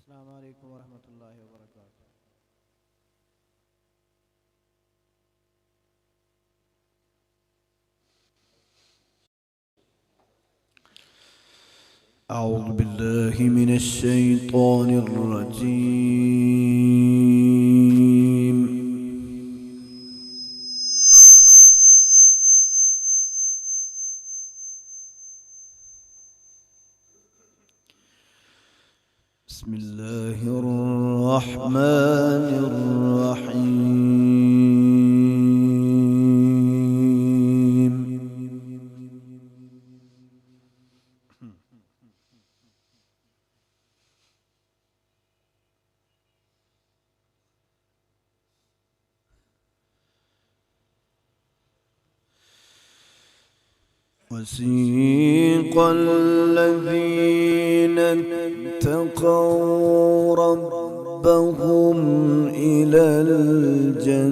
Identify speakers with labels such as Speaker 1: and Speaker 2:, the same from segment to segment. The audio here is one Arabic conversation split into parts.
Speaker 1: السلام عليكم ورحمة الله وبركاته.
Speaker 2: أعوذ بالله من الشيطان الرجيم. بسم الله الرحمن الرحيم. وسيق الذين اتقوا ربهم إلى الجنة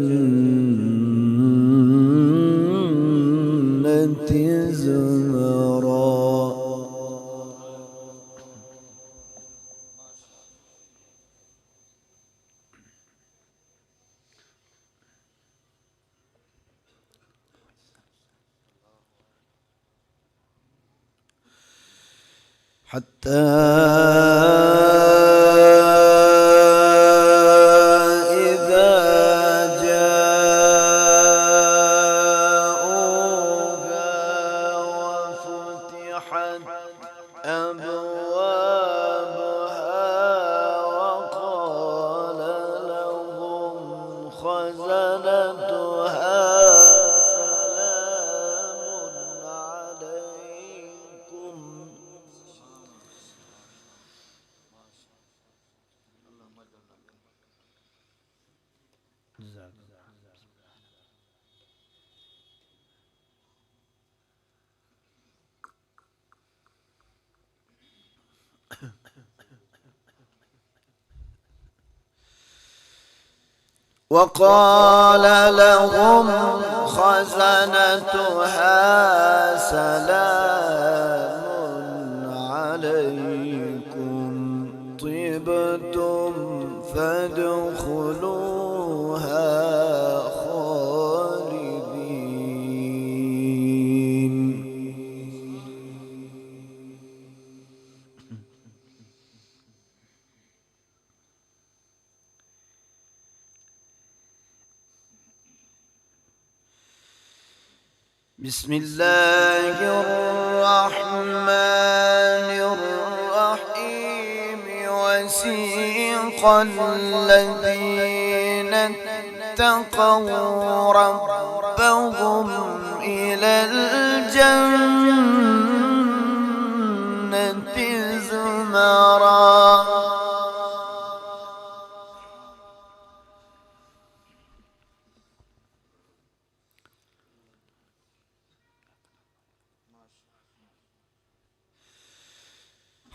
Speaker 2: زمرا حتى إذا جاءوها وفتحت أبوابها وقال لهم خزنتها سلام عليكم وقال لهم خزنتها سلام عليكم طبتم فادخلوها خالدين. بسم الله الرحمن الرحيم. وسيق الذين اتقوا ربهم إلى الجنة زمرا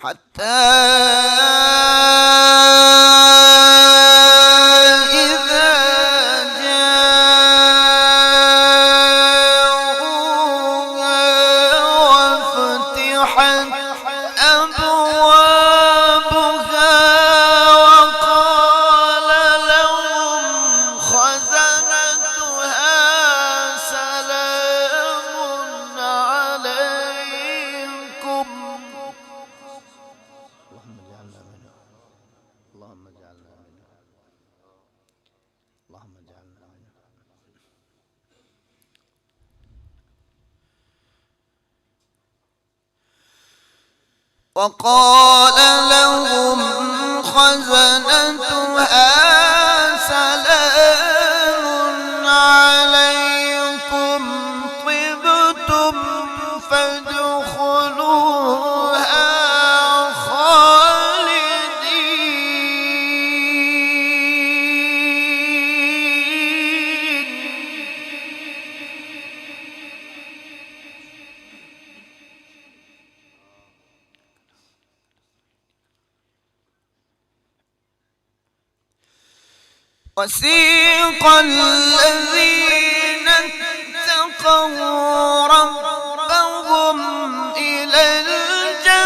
Speaker 2: حتى إذا جاءوها وفتحت أبوابها وقال لهم خزنتها سلام عليكم. اللهم اجعلنا منهم. اللهم اجعلنا منهم. وقال لهم خزنتها سلام عليكم طبتم فادخلوها وسيق الذين اتقوا ربهم إلى الجنة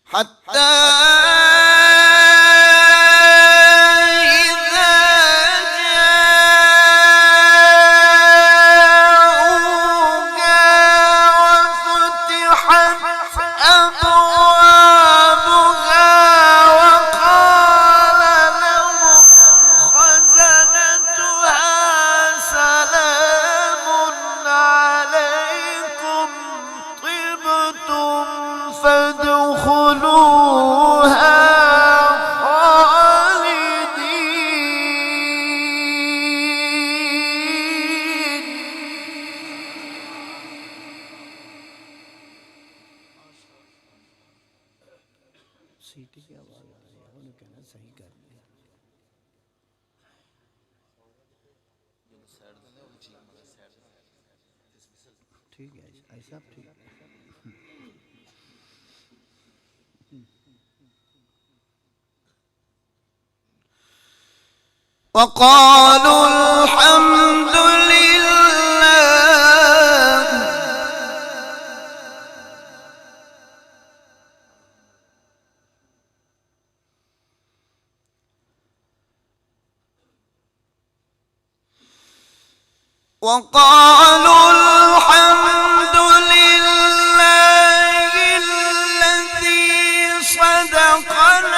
Speaker 2: حتى إذا جاءوها وفتحت أبوابها وقال لهم خزنتها سلام عليكم طبتم فادخلوها خالدين.
Speaker 1: सीटी की आवाज आ रही है, उन्होंने कहना सही कर दिया। ठीक है, ऐसा ठीक है।
Speaker 2: وقالوا الحمد لله وقالوا الحمد لله الذي صدقنا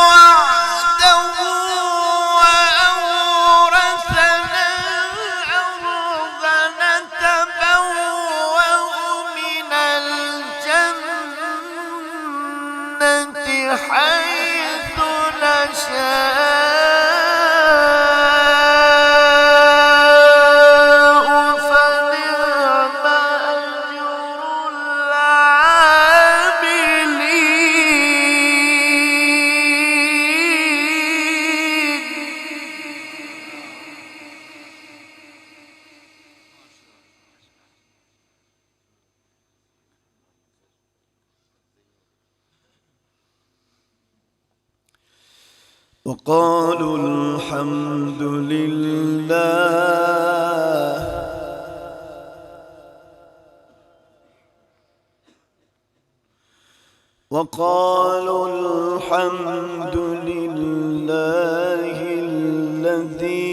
Speaker 2: وعده وأورثنا الأرض نتبوأ من الجنة حيث نشاء فنعم أجر العاملين. وقالوا الحمد لله وقالوا الحمد لله الذي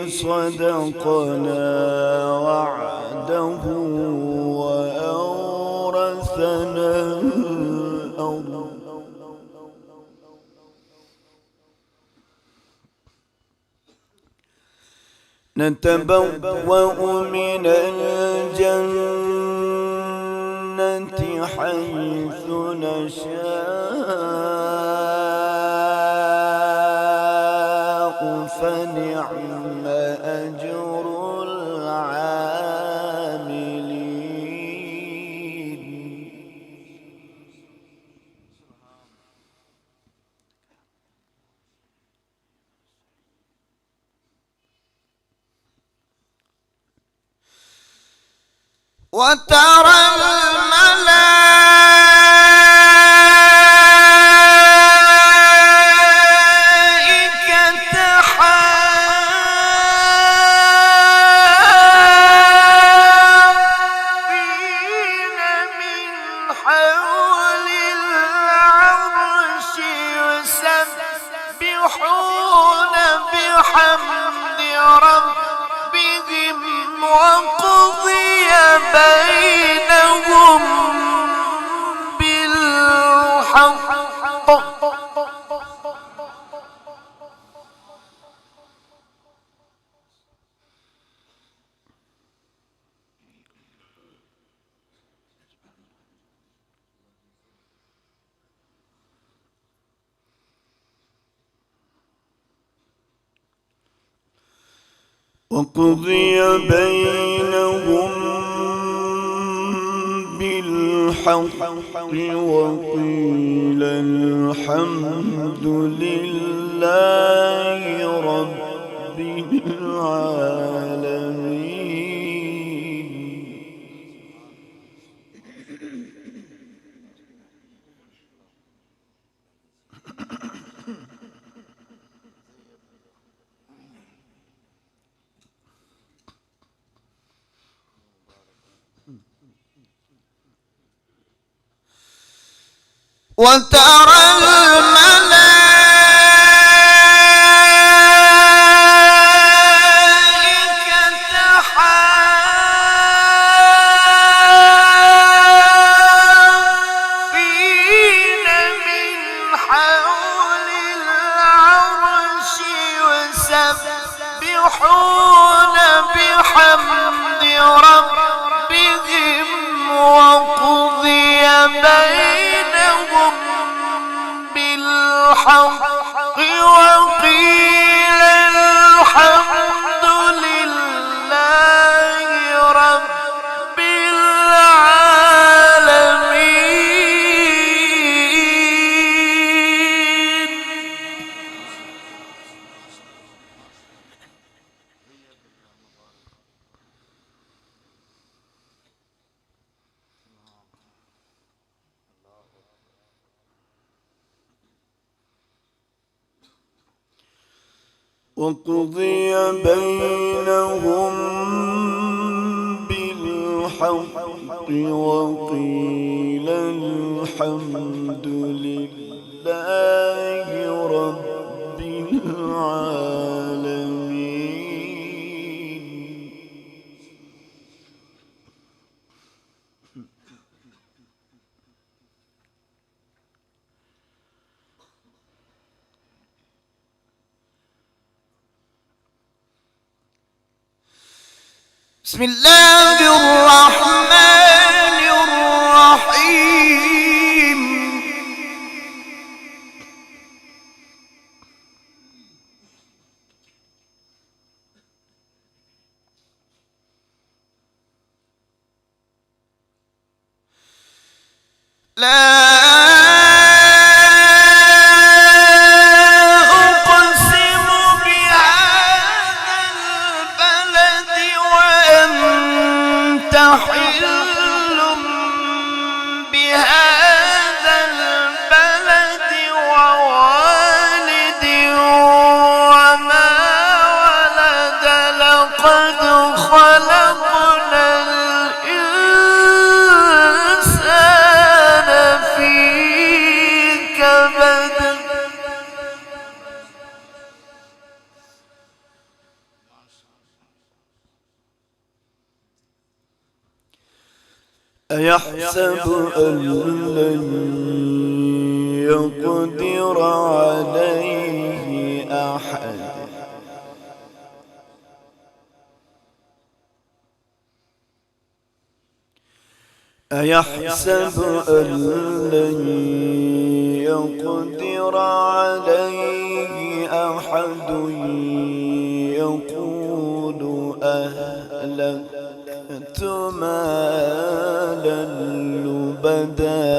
Speaker 2: صدقنا وعده وأورثنا الأرض نتبوأ من الجنة حيث نشاء فنعم أجر العاملين. وترى الملائكة حافين من حول العرش يسبحون بحمد ربهم وقضي بينهم بالحق وقضي بينهم بالحق وقيل الحمد لله رب العالمين. وترى الملائكة حافين من حول العرش يسبحون بحمد ربهم وقضي بينهم بالحق وقيل الحمد لله رب العالمين. وقضي بينهم بالحق وقيل الحمد لله رب العالمين. بسم الله الرحمن الرحيم. لا حل بهذا البلد ووالد وما ولد لقد خلقنا الإنسان في كبد. أيحسب أن لن يقدر عليه أحد أيحسب أن لن يقدر عليه أحد يقول أهلكت مالا لبدا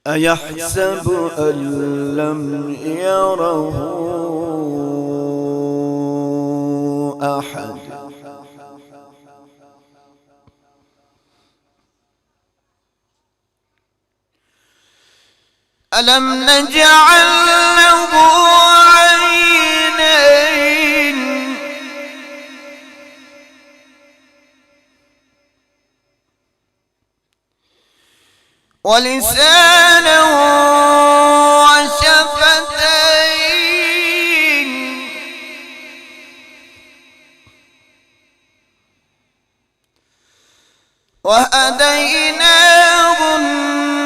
Speaker 2: أيحسب أن لم يره أحد ألم نجعل له عينين ولسانا وشفتين وهديناه النجدين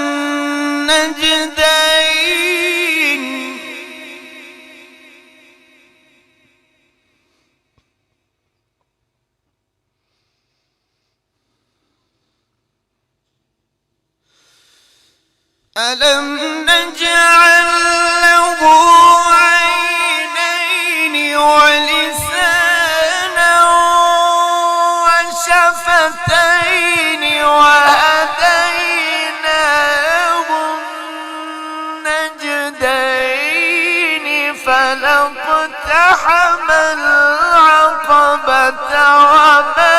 Speaker 2: ألم نجعل له عينين ولسانا وشفتين وهديناه النجدين فلاقتحم العقبة وما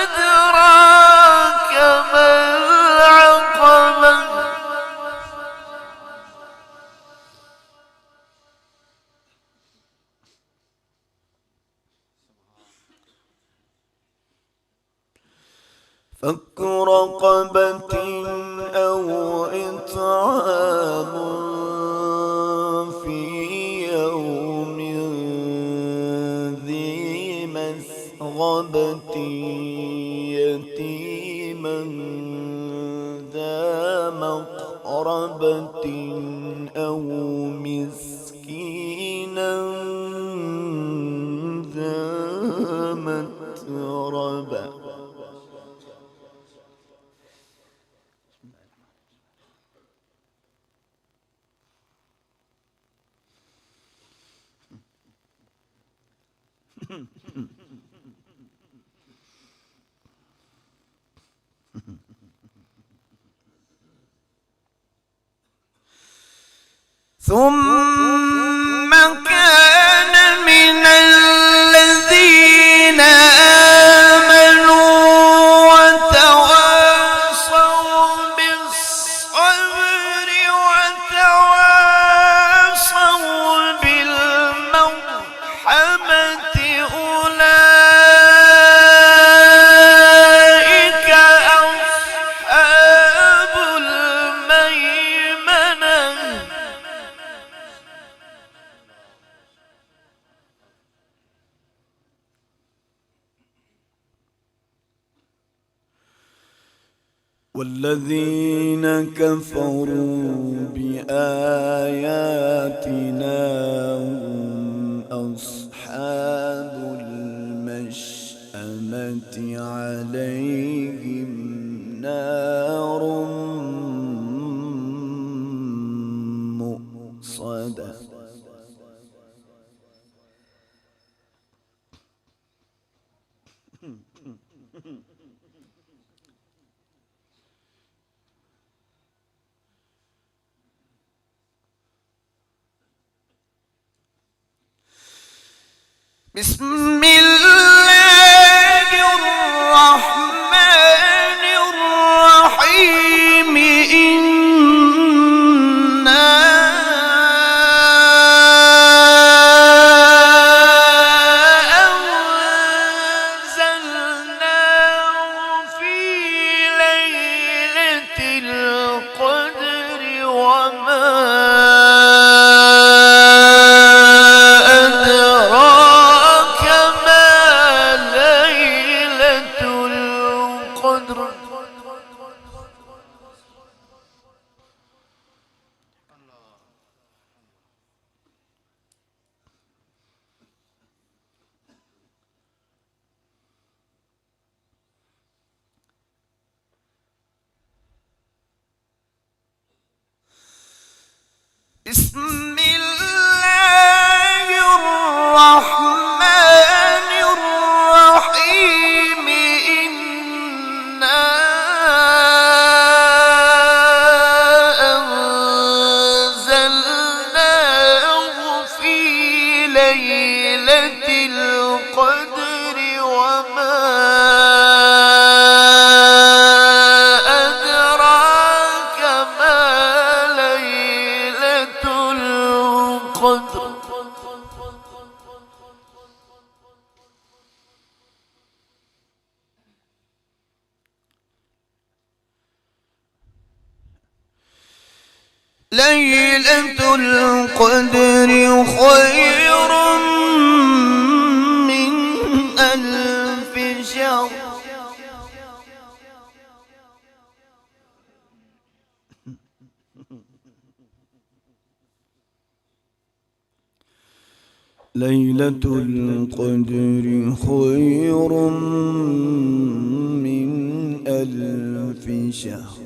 Speaker 2: أدراك ما العقبة
Speaker 1: فك رقبة أو إطعام في يوم ذي مسغبة يتيما ذا مقربة أو مسكينا ذا متربة. ثم كان من الذين آمنوا وتواصوا بالصبر وتواصوا بالمرحمة أولئك أصحاب الميمنة. والذين كفروا بآياتنا هم أصحاب المشأمة عليهم نار مؤصدة. بسم الله الرحمن الرحيم. إنا أنزلناه في ليلة القدر وما بسم الله الرحمن الرحيم. إنا أنزلناه في ليلة القدر وما أدراك ما ليلة القدر. ليلة القدر خير من ألف شهر. ليلة القدر خير من ألف شهر.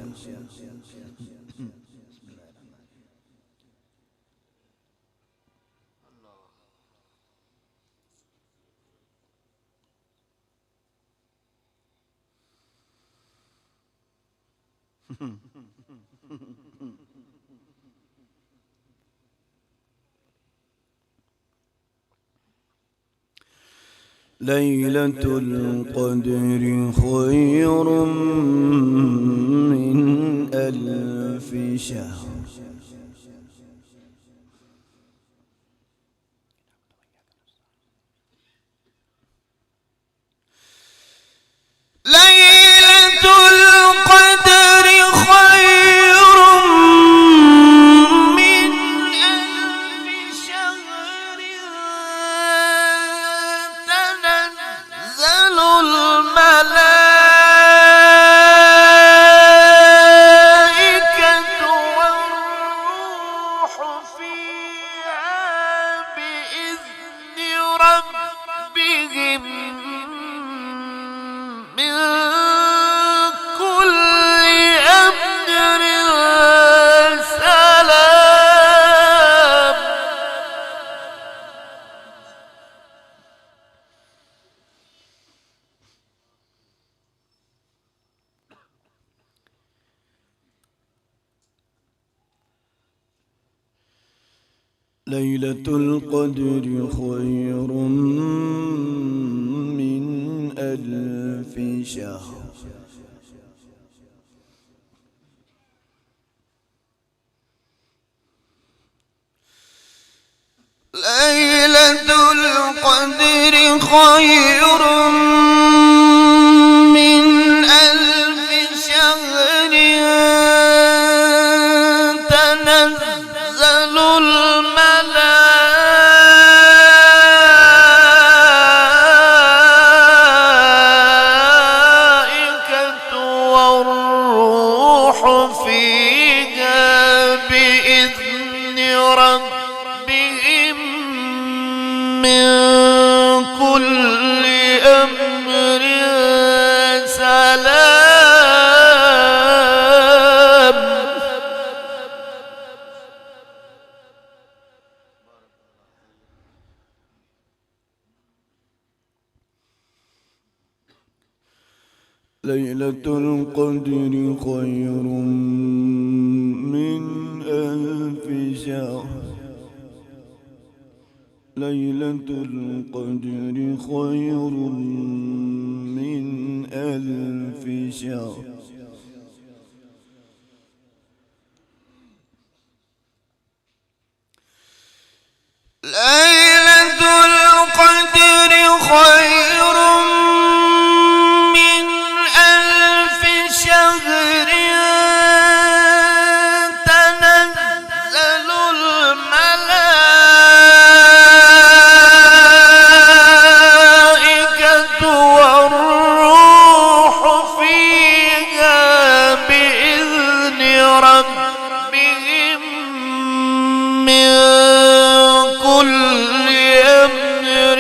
Speaker 1: ليلة القدر خير من ألف شهر. ليلة ليلة القدر خير من ألف شهر.
Speaker 2: ليلة القدر خير من ألف شهر تنزل الملائكة والروح فيها بإذن ربهم من كل أمر سلام.
Speaker 1: ليلة القدر خير من ألف شهر. ليلة القدر خير من ألف شهر.
Speaker 2: ليلة القدر خير من ألف شهر تنزل الملائكة والروح فيها بإذن ربهم من كل أمر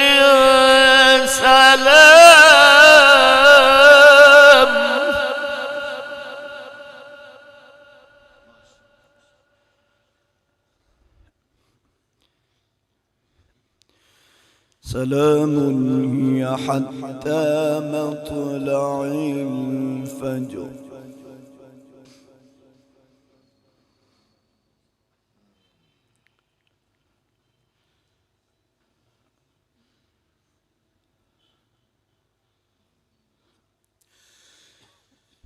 Speaker 2: سلام.
Speaker 1: سلام هي حتى مطلع الفجر.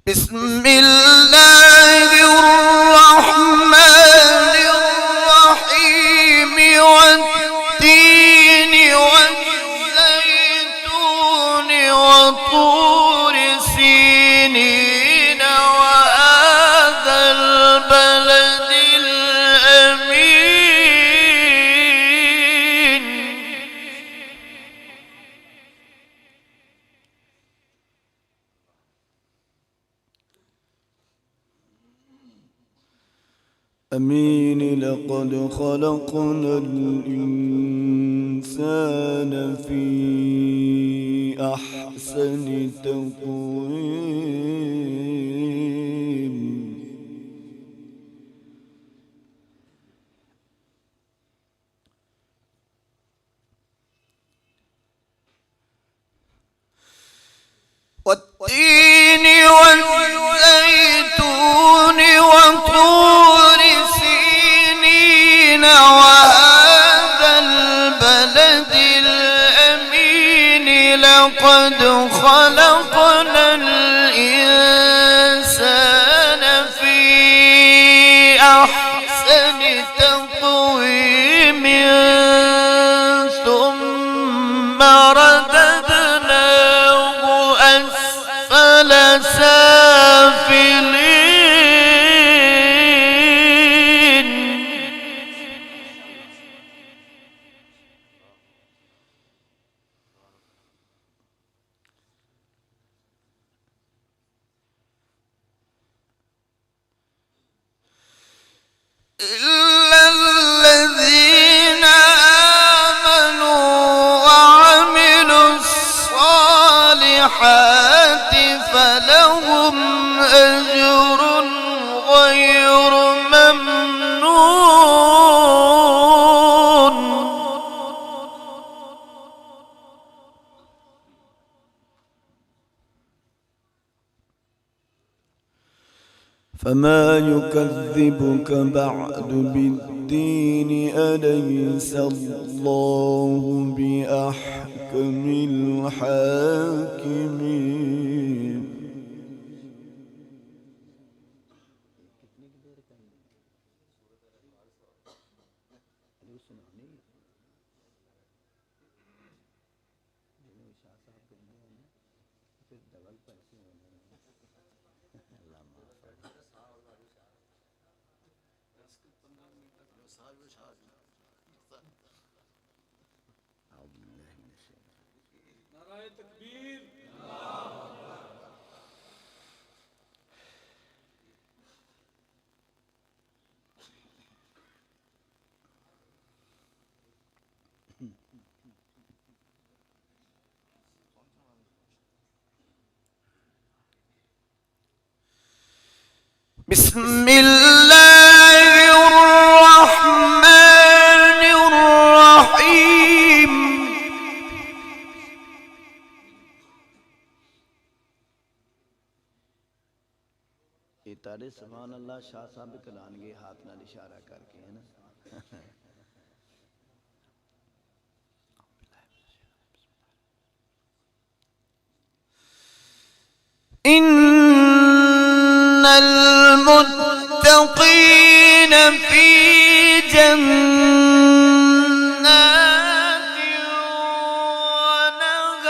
Speaker 2: بسم الله الرحمن الرحيم والتين والزيتون وطور سينين وهذا البلد الأمين.
Speaker 1: أمين لقد خلقنا الإنسان في أحسن تقويم.
Speaker 2: والتين والزيتون وطور سينين وهذا البلد الأمين لقد خلقنا الإنسان في أحسن تقويم ثم رددناه أسفل سافلين. إلا الذين آمنوا وعملوا الصالحات فلهم أجر غير ممنون.
Speaker 1: فما يكذبك بعد بالدين الدين أليس الله بأحكم الحاكمين.
Speaker 2: بسم الله الرحمن الرحيم.
Speaker 1: तारे सुभान अल्लाह शाह साहब कलानगे हाथ नाल इशारा करके है ना।
Speaker 2: innal muttaqina fi jannatin wa nahar.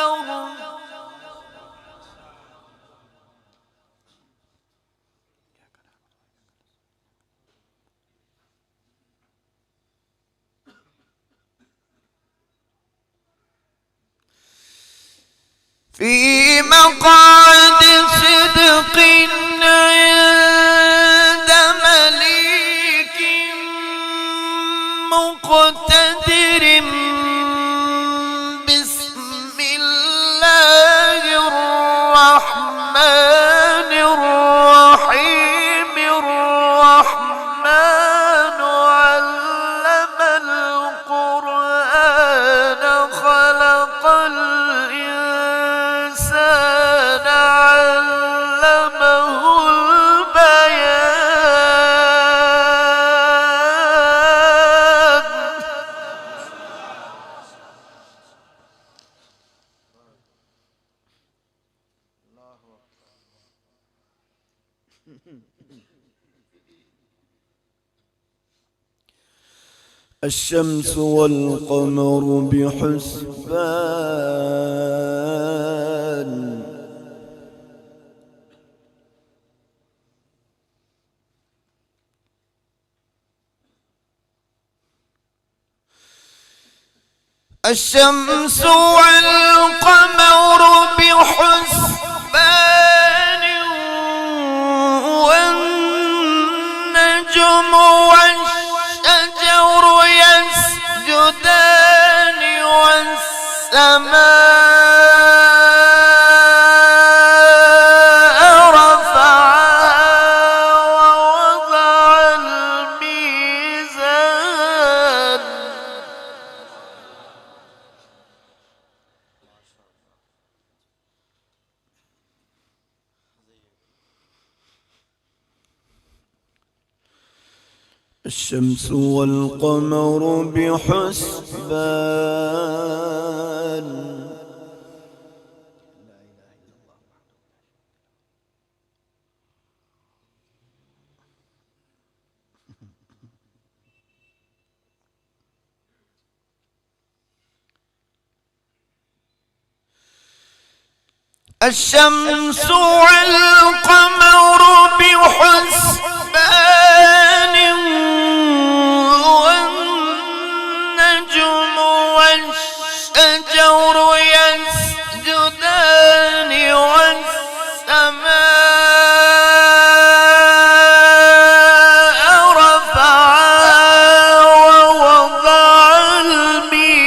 Speaker 2: في مقعد صدق عند مليك مقتدر. بسم الله الرحمن الرحيم. الرحمن علم القرآن خلق الإنسان علمه البيان.
Speaker 1: الشمس والقمر بحسبان.
Speaker 2: الشمس والقمر بحسبان. والنجم والشجر يسجدان. والسماء رفعها ووضع الميزان.
Speaker 1: الشمس والقمر بحسبان.
Speaker 2: الشمس والقمر بحسبان. والنجم والشجر يسجدان. والسماء رفعها ووضع الميزان.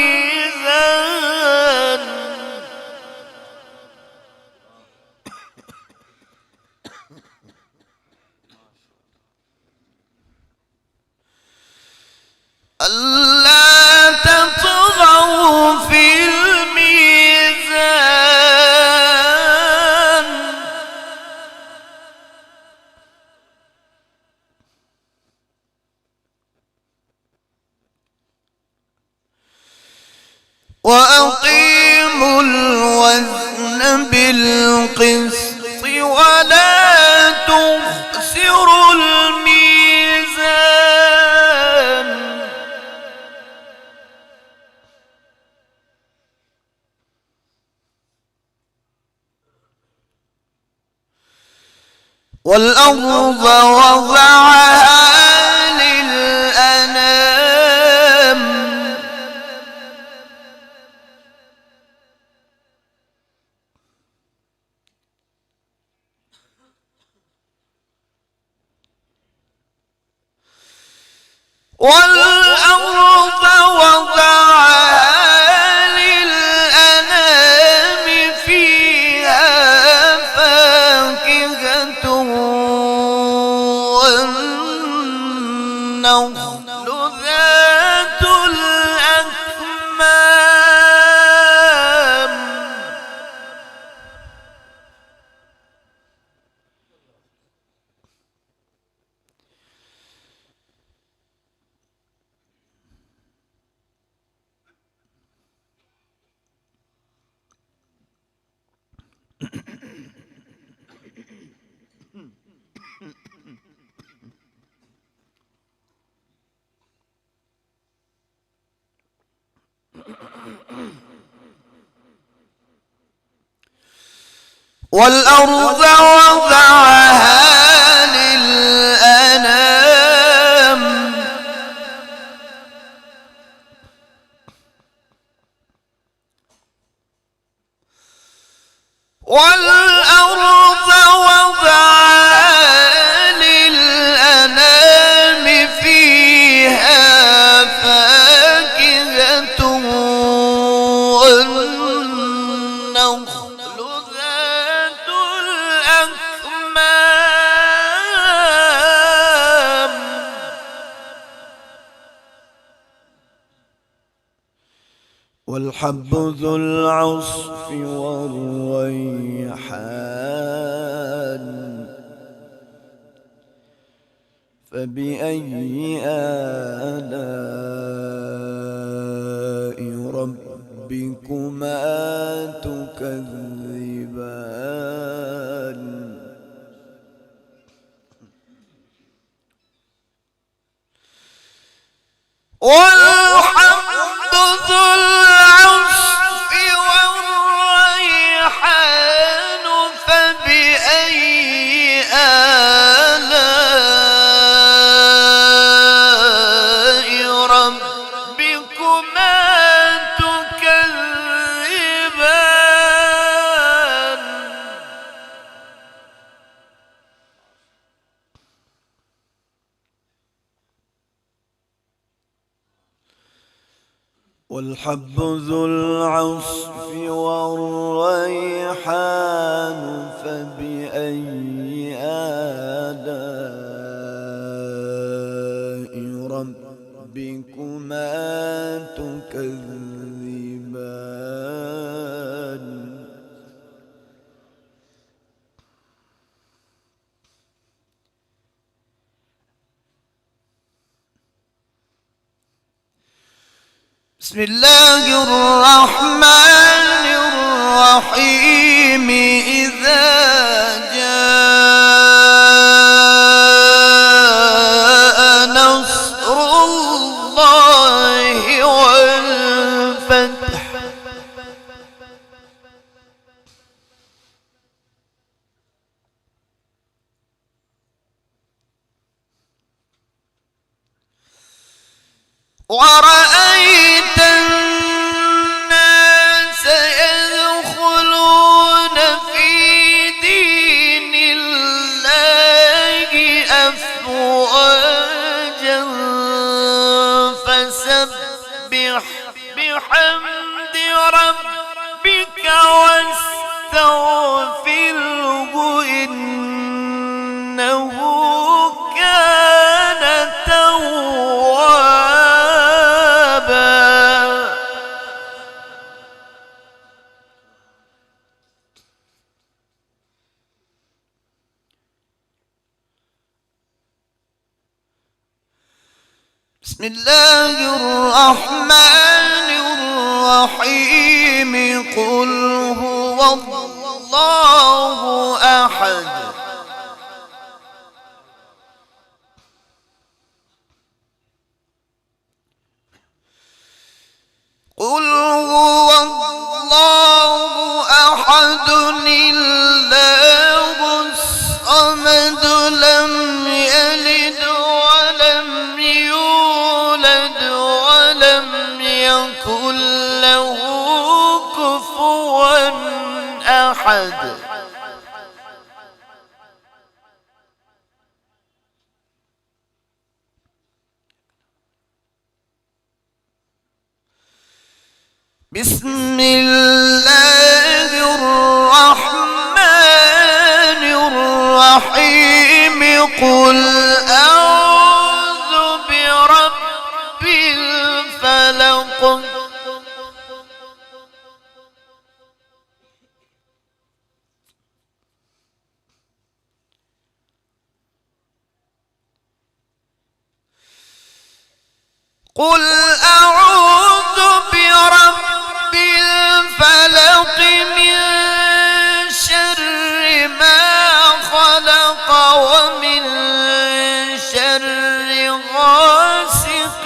Speaker 2: وأقيموا الوزن بالقسط ولا تخسروا الميزان والأرض وضعها للأنام والأرض وضعها للأنام فيها فاكهة والنخل ذات الأكمام والأرض وضعها للأنام والأرض وضعها للأنام فيها فاكهة والنخل ذات الأكمام والحب ذو العصف والريحان فبأي آلاء ربكما تكذبان والحب ذو العصف والريحان فبأي آلاء ربكما تكذبان والحب ذو العصف والريحان فبأي آلاء ربكما تكذبان بسم الله الرحمن الرحيم إذا جاء نصر الله والفتح ورأيت الناس يدخلون في دين الله أفواجا فسبح بحمد ربك واستغفره إنه كان توابا بسم الله الرحمن الرحيم قل هو الله أحد قل هو الله أحد الله الصمد لم يلد ولم يولد ولم يكن له كفوا أحد بسم الله الرحمن الرحيم قل أعوذ برب الفلق قل أعوذ برب الفلق من شر ما خلق ومن شر غاسق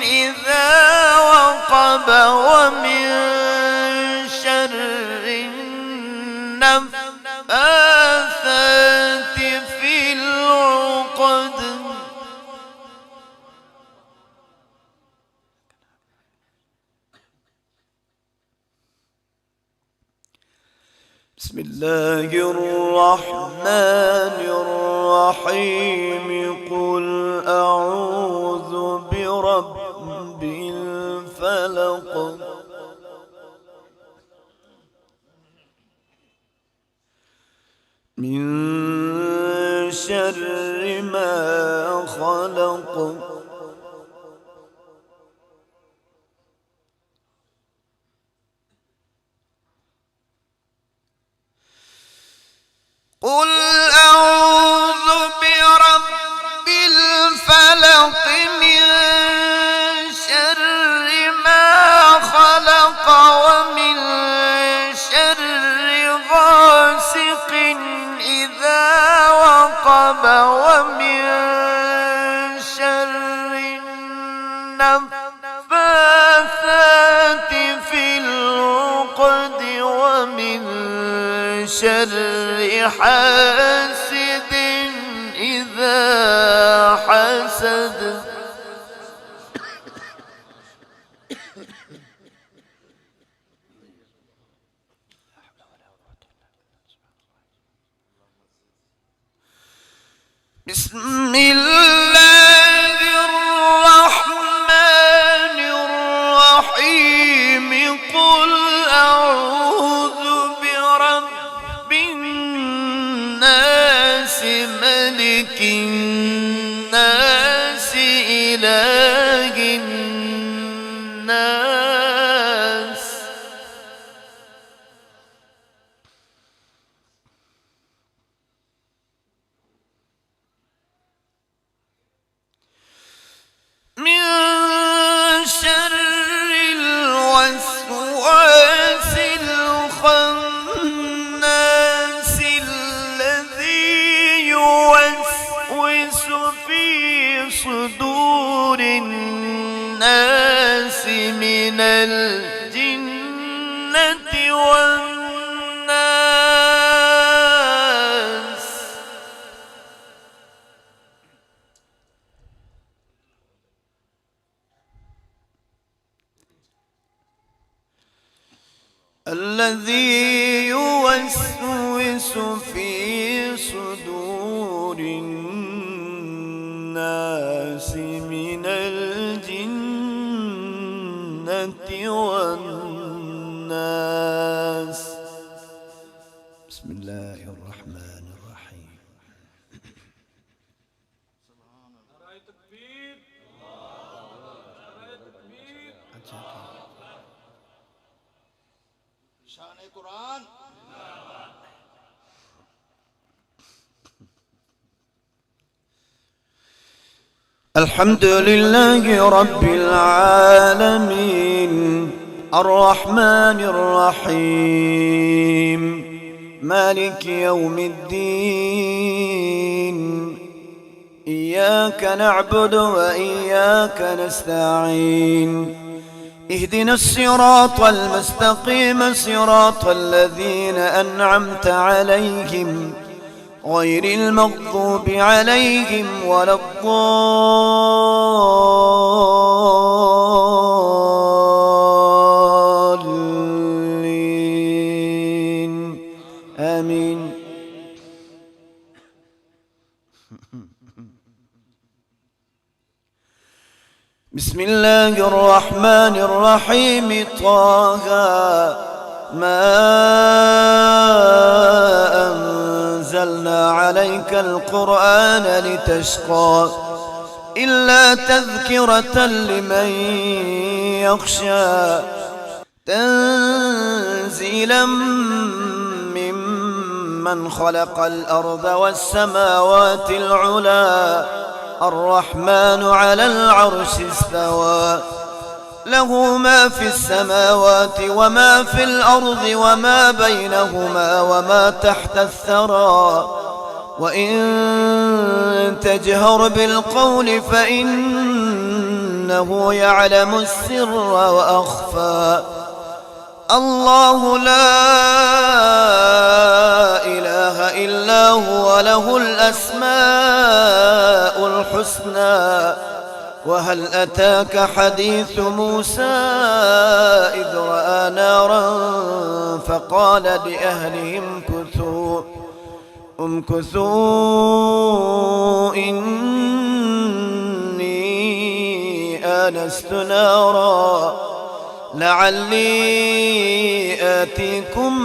Speaker 2: إذا وقب ومن شر النفاثات في العقد
Speaker 1: بسم الله الرحمن الرحيم قل أعوذ برب الفلق من شر ما خلق
Speaker 2: قل أعوذ برب الفلق من شر ما خلق ومن شر غاسق إذا وقب ومن شر النفاثات في العقد ومن شر حاسد إذا حسد بسم الله الرحمن الرحيم قل أعوذ برب الناس ملك الناس إله الناس من شر الوسواس الخناس الذي يوسوس في صدور الناس من الجنة والناس الذي يوسوس في صدور الناس من الجنة والناس
Speaker 1: بسم الله الرحمن الرحيم
Speaker 3: शान कुरान
Speaker 1: الحمد لله رب العالمين
Speaker 2: الرحمن الرحيم مالك يوم الدين إياك نعبد وإياك نستعين اهدنا الصراط المستقيم صراط الذين أنعمت عليهم غير المغضوب عليهم ولا الضالين آمين. بسم الله الرحمن الرحيم طه ما أنزلنا عليك القرآن لتشقى إلا تذكرة لمن يخشى تنزيلا ممن خلق الأرض والسماوات العلى الرحمن على العرش استوى له ما في السماوات وما في الأرض وما بينهما وما تحت الثرى وإن تجهر بالقول فإنه يعلم السر وأخفى الله لا إله إلا هو له الأسماء الحسنى وهل أتاك حديث موسى إذ رأى نارا فقال لأهلهم امكثوا إني آنست نارا لعلي آتيكم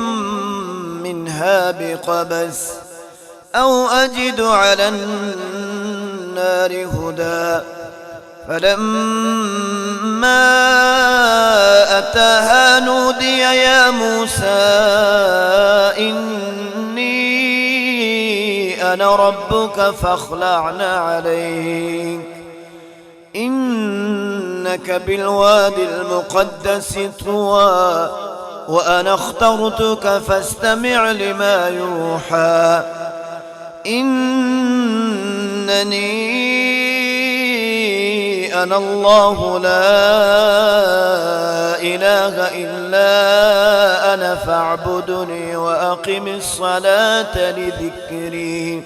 Speaker 2: منها بقبس أو أجد على النار هدى فلما أتاها نودي يا موسى إني أنا ربك فاخلعنا عليك إنك بالوادي المقدس طوى وأنا اخترتك فاستمع لما يوحى إنني أنا الله لا إله إلا أنا فاعبدني وأقم الصلاة لذكري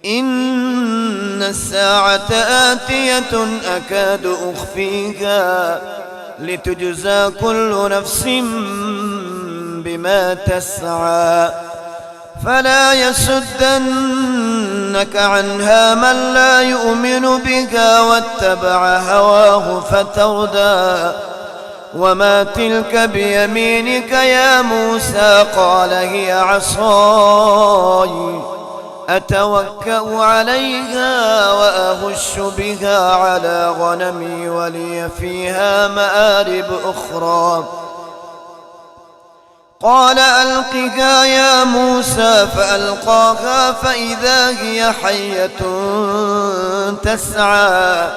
Speaker 2: إن الساعة آتية أكاد أخفيها لتجزى كل نفس بما تسعى فلا يصدنك عنها من لا يؤمن بها واتبع هواه فتردى وما تلك بيمينك يا موسى قال هي عصاي أتوكأ عليها وأهش بها على غنمي ولي فيها مآرب أخرى قال ألقها يا موسى فألقاها فإذا هي حية تسعى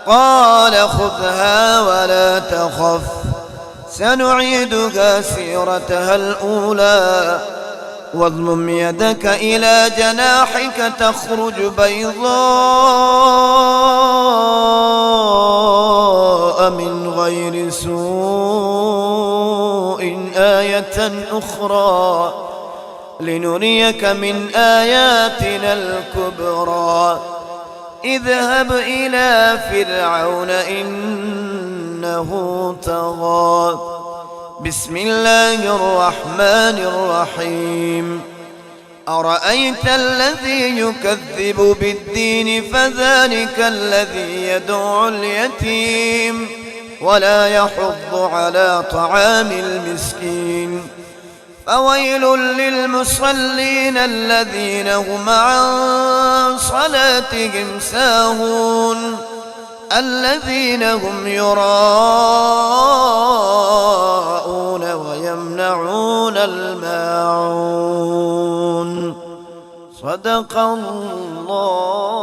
Speaker 2: قال خذها ولا تخف سنعيدها سيرتها الأولى واضمم يدك إلى جناحك تخرج بيضاء من غير سوء آية أخرى لنريك من آياتنا الكبرى اذهب إلى فرعون إنه طغى بسم الله الرحمن الرحيم أرأيت الذي يكذب بالدين فذلك الذي يدعو اليتيم ولا يحض على طعام المسكين فويل للمصلين الذين هم عن صلاتهم ساهون الذين هم يراءون ويمنعون الماعون صدق الله